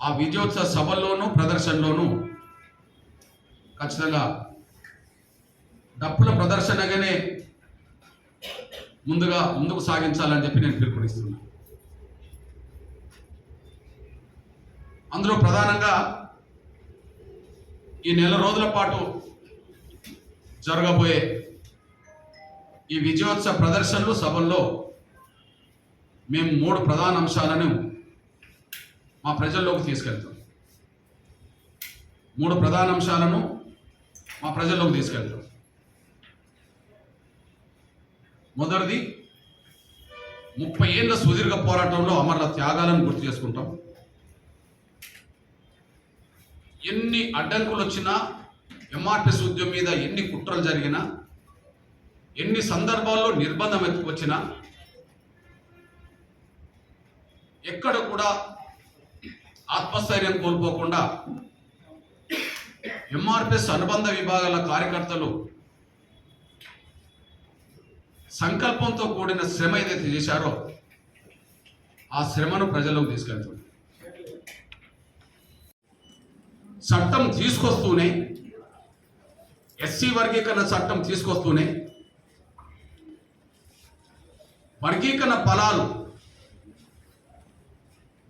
ఆ విజయోత్సవ సభల్లోనూ ప్రదర్శనలోనూ ఖచ్చితంగా డప్పుల ప్రదర్శనగానే ముందుకు సాగించాలని చెప్పి నేను పిలుపునిస్తున్నాను. అందులో ప్రధానంగా ఈ నెల రోజుల పాటు జరగబోయే ఈ విజయోత్సవ ప్రదర్శనలు సభల్లో మేము 3 ప్రధాన అంశాలను మా ప్రజల్లోకి తీసుకెళ్తాం. 3 ప్రధాన అంశాలను మా ప్రజల్లోకి తీసుకెళ్తాం. మొదటిది 30 ఏళ్ల సుదీర్ఘ పోరాటంలో అమరుల త్యాగాలను గుర్తు చేసుకుంటాం. ఎన్ని అడ్డంకులు వచ్చినా, ఎంఆర్పిఎస్ ఉద్యమం మీద ఎన్ని కుట్రలు జరిగినా, ఎన్ని సందర్భాల్లో నిర్బంధం వచ్చినా ఎక్కడ కూడా ఆత్మస్థైర్యం కోల్పోకుండా ఎంఆర్పిఎస్ అనుబంధ విభాగాల కార్యకర్తలు సంకల్పంతో కూడిన శ్రమ ఏదైతే చేశారో ఆ శ్రమను ప్రజల్లోకి తీసుకెళ్తుంది. చట్టం తీసుకొస్తూనే, ఎస్సీ వర్గీకరణ చట్టం తీసుకొస్తూనే వర్గీకరణ ఫలాలు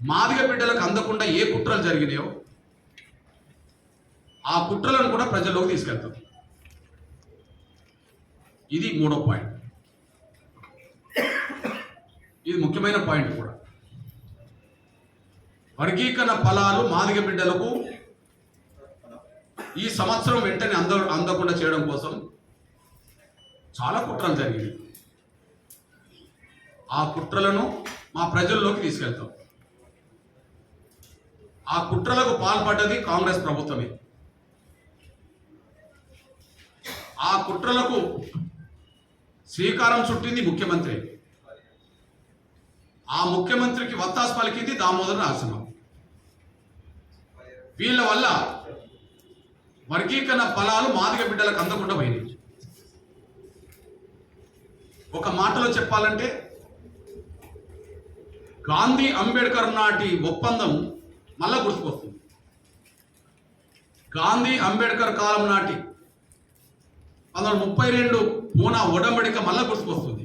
మాదిగ బిడ్డలకు అందకుండా ఏ కుట్రలు జరిగినాయో ఆ కుట్రలను కూడా ప్రజల్లోకి తీసుకెళ్తాం. ఇది 3వ పాయింట్. ఇది ముఖ్యమైన పాయింట్ కూడా. వర్గీకరణ ఫలాలు మాదిగ బిడ్డలకు ఈ సంవత్సరం వెంటనే అందకుండా చేయడం కోసం చాలా కుట్రలు జరిగినాయి. ఆ కుట్రలను మా ప్రజల్లోకి తీసుకెళ్తాం. ఆ కుట్రలకు పాల్పడ్డది కాంగ్రెస్ ప్రభుత్వమే. ఆ కుట్రలకు శ్రీకారం చుట్టింది ముఖ్యమంత్రి. ఆ ముఖ్యమంత్రికి వత్తాసు పలికింది దామోదర నరసింహ. వీళ్ళ వల్ల వర్గీకరణ ఫలాలు మాదిగ బిడ్డలకు అందకుండా పోయినాయి. ఒక మాటలో చెప్పాలంటే గాంధీ అంబేద్కర్ నాటి ఒప్పందం మళ్ళా గుర్తుకొస్తుంది. గాంధీ అంబేద్కర్ కాలం నాటి 1932 పూనా ఒడంబడిక మళ్ళా గుర్తుకొస్తుంది.